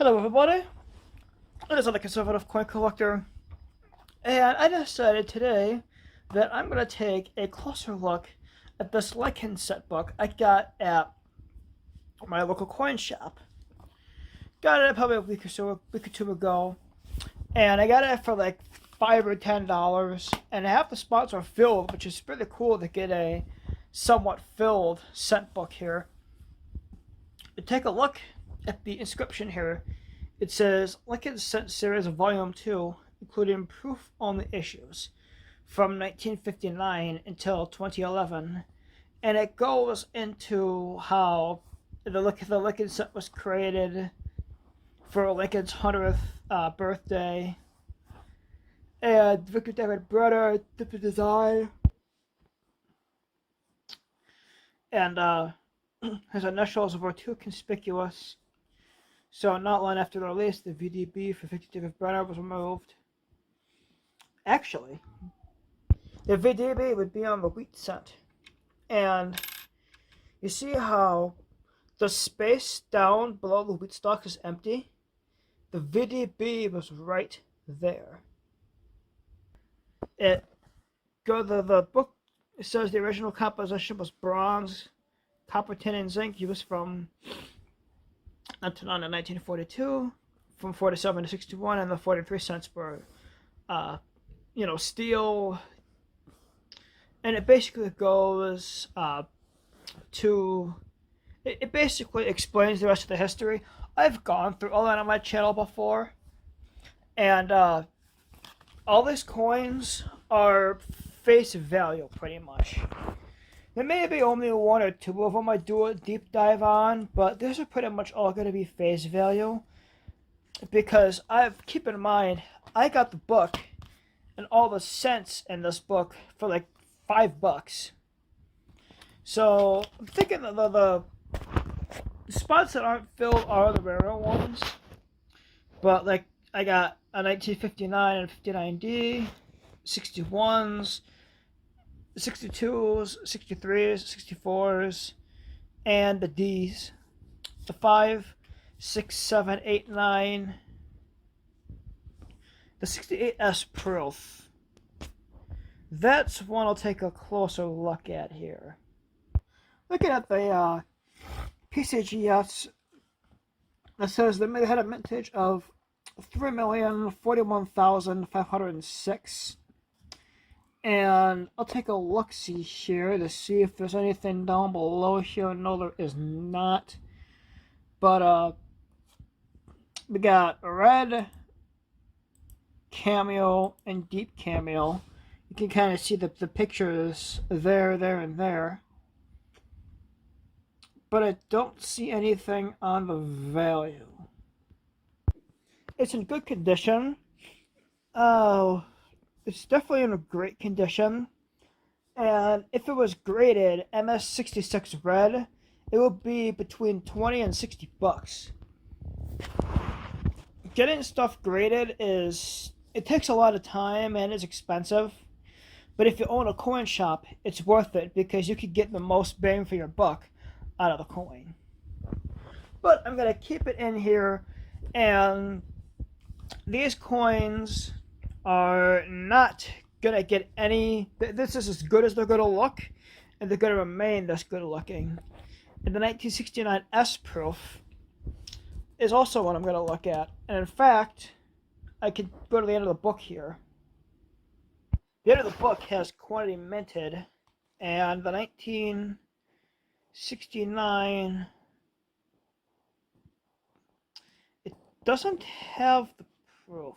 Hello everybody, it is the Conservative Coin Collector, and I decided today that I'm going to take a closer look at this Lycan set book I got at my local coin shop. Got it probably a week or two ago, and I got it for like $5 or $10, and half the spots are filled, which is pretty cool to get a somewhat filled set book here. But take a look at the inscription here. It says Lycan Scent Series Volume 2, including proof-only issues from 1959 until 2011. And it goes into how the Lycan scent was created for Lincoln's 100th birthday. And Victor David Brunner did the design. And his initials were too conspicuous. So not long after the release, the VDB for Victor David Brenner was removed. Actually, the VDB would be on the wheat scent. And you see how the space down below the wheat stalk is empty? The VDB was right there. The book says the original composition was bronze, copper, tin, and zinc used from until on in 1942, from 47 to 61, and the 43 cents were, steel. And it basically goes to, it basically explains the rest of the history. I've gone through all that on my channel before, and all these coins are face value pretty much. There may be only one or two of them I do a deep dive on, but these are pretty much all going to be face value. Because keep in mind, I got the book and all the cents in this book for like $5. So I'm thinking that the spots that aren't filled are the rarer ones. But like I got a 1959 and 59D, 61s, 62s, 63s, 64s, and the Ds. The 5, 6, 7, 8, 9. The 68S Proof. That's one I'll take a closer look at here. Looking at the PCGS, that says they had a mintage of 3,041,506. And I'll take a look-see here to see if there's anything down below here. No, there is not. But we got red, cameo, and deep cameo. You can kind of see the pictures there, and there. But I don't see anything on the value. It's in good condition. Oh. It's definitely in a great condition, and if it was graded MS66 red, it would be between 20 and $60. Getting stuff graded it takes a lot of time and is expensive, but if you own a coin shop, it's worth it because you could get the most bang for your buck out of the coin. But I'm going to keep it in here, and these coins are not gonna get any. This is as good as they're gonna look, and they're gonna remain this good looking. And the 1969 S Proof is also what I'm gonna look at. And in fact, I could go to the end of the book here. The end of the book has quantity minted, and the 1969 it doesn't have the proof.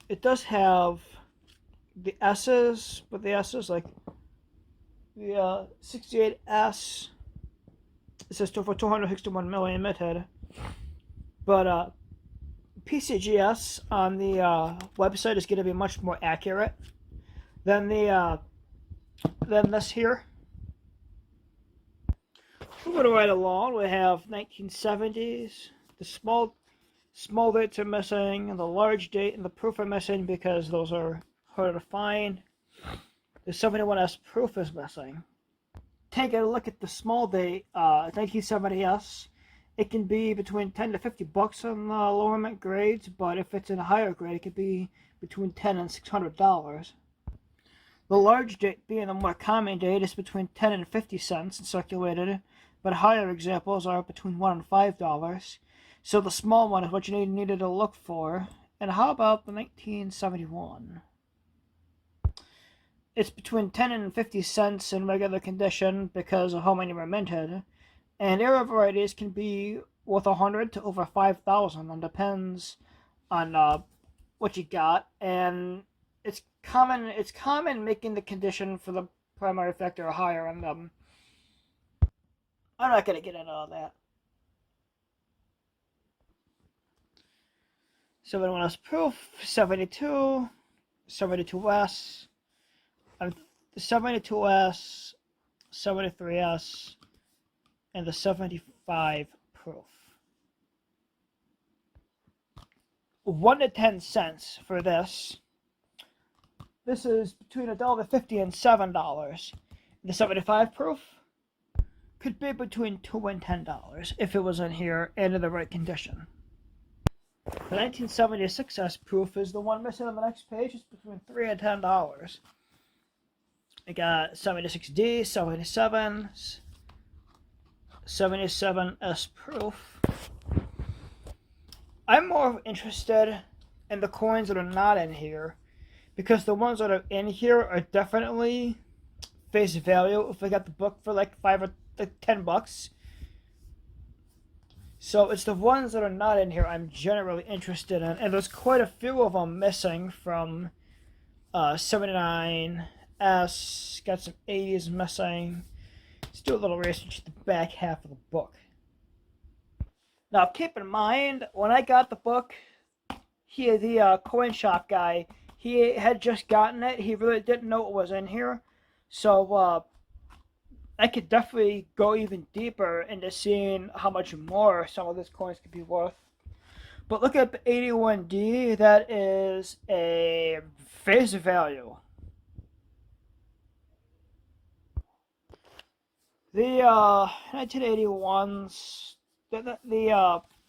It does have the S's, but the S's like the 68S. It says for 261 million minted, but PCGS on the website is going to be much more accurate than than this here. Moving right along, we have 1970s. The small dates are missing, and the large date and the proof are missing because those are harder to find. The 71S proof is missing. taking a look at the small date 1970s, it can be between 10 to 50 bucks on the lower mint grades, but if it's in a higher grade, it could be between 10 and $600. The large date, being the more common date, is between 10 and 50 cents circulated, but higher examples are between $1 and $5. So the small one is what you needed to look for. And how about the 1971? It's between 10 and 50 cents in regular condition because of how many were minted. And era varieties can be worth 100 to over 5,000, and depends on what you got. And it's common making the condition for the primary factor higher, and I'm not gonna get into all that. 71S proof, 72, 72S, 72S, 73S, and the 75 proof. 1 to 10 cents for this. This is between $1.50 and $7. The 75 proof could be between $2 and $10 if it was in here and in the right condition. The 1976S proof is the one missing on the next page. It's between $3 and $10. I got 76D, 77, 77S proof. I'm more interested in the coins that are not in here, because the ones that are in here are definitely face value if I got the book for like 5 or like 10 bucks. So it's the ones that are not in here I'm generally interested in, and there's quite a few of them missing from 79S, got some 80s missing. Let's do a little research at the back half of the book. Now keep in mind, when I got the book, the coin shop guy, he had just gotten it. He really didn't know what was in here. So I could definitely go even deeper into seeing how much more some of these coins could be worth. But look at the 81D, that is a face value. The 1981s,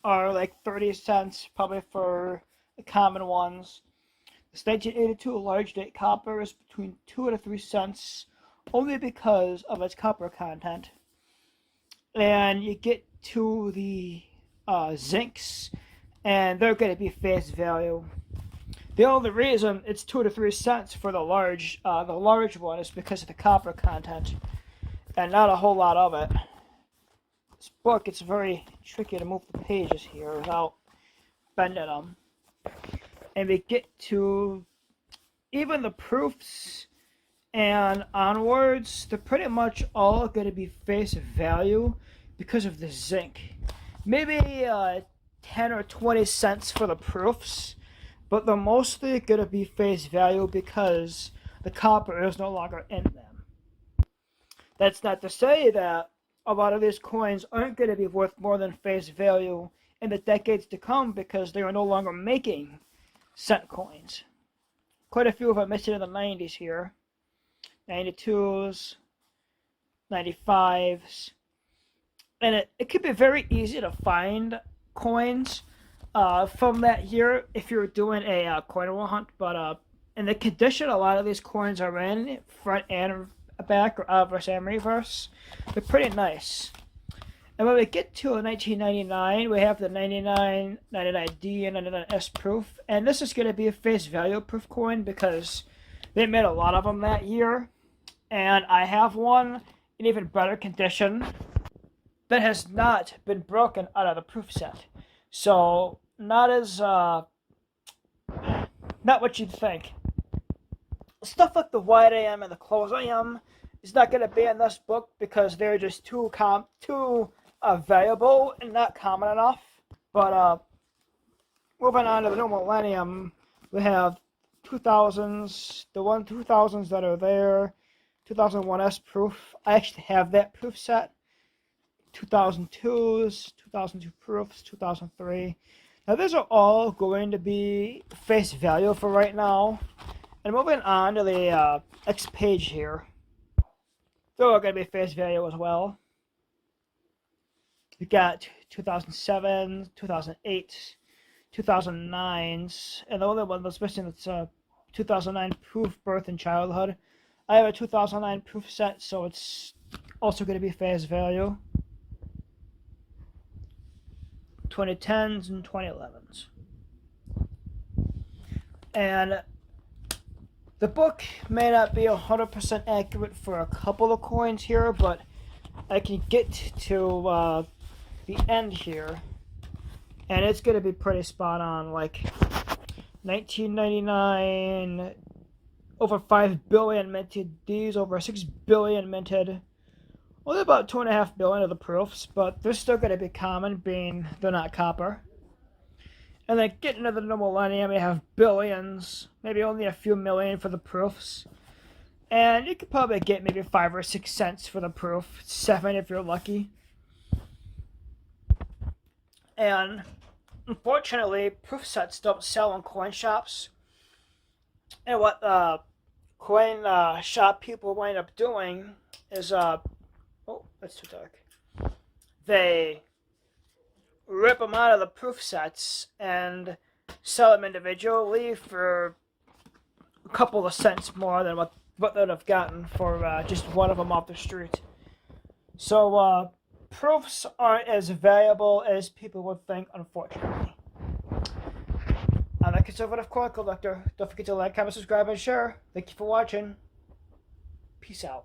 are like 30 cents probably for the common ones. This 1982 large date copper is between 2 to 3 cents, only because of its copper content. And you get to the zincs, and they're going to be face value. The only reason it's 2 to 3 cents for the large one is because of the copper content, and not a whole lot of it. This book, it's very tricky to move the pages here without bending them. And we get to even the proofs and onwards, they're pretty much all going to be face value because of the zinc. Maybe 10 or 20 cents for the proofs, but they're mostly going to be face value because the copper is no longer in them. That's not to say that a lot of these coins aren't going to be worth more than face value in the decades to come, because they are no longer making cent coins. Quite a few of them missing in the 90s here. 92s, 95s. And it could be very easy to find coins from that year if you're doing a coin roll hunt. But in the condition a lot of these coins are in, front and back, or obverse and reverse, they're pretty nice. And when we get to 1999, we have the 99, 99D, and 99S proof. And this is going to be a face value proof coin because they made a lot of them that year. And I have one in even better condition that has not been broken out of the proof set. So not what you'd think. Stuff like the wide AM and the close AM is not going to be in this book because they're just too valuable and not common enough. But moving on to the new millennium, we have 2000s, the 2000s that are there, 2001S proof. I actually have that proof set. 2002s, 2002 proofs, 2003. Now these are all going to be face value for right now. And moving on to the next page here. they're all going to be face value as well. We got 2007, 2008, 2009s, and the only one that's missing is 2009 proof birth and childhood. I have a 2009 proof set, so it's also going to be face value. 2010s and 2011s. And the book may not be 100% accurate for a couple of coins here, but I can get to the end here, and it's going to be pretty spot on. Like 1999, over 5 billion minted. These over 6 billion minted. Only about 2.5 billion of the proofs, but they're still going to be common, being they're not copper. And then getting into the new millennium, you have billions, maybe only a few million for the proofs. And you could probably get maybe 5 or 6 cents for the proof, 7 if you're lucky. And unfortunately, proof sets don't sell in coin shops. And what coin shop people wind up doing is, oh, that's too dark. They rip them out of the proof sets and sell them individually for a couple of cents more than what they'd have gotten for just one of them off the street. So proofs aren't as valuable as people would think, unfortunately. I'm a conservative coin collector. Don't forget to like, comment, subscribe, and share. Thank you for watching. Peace out.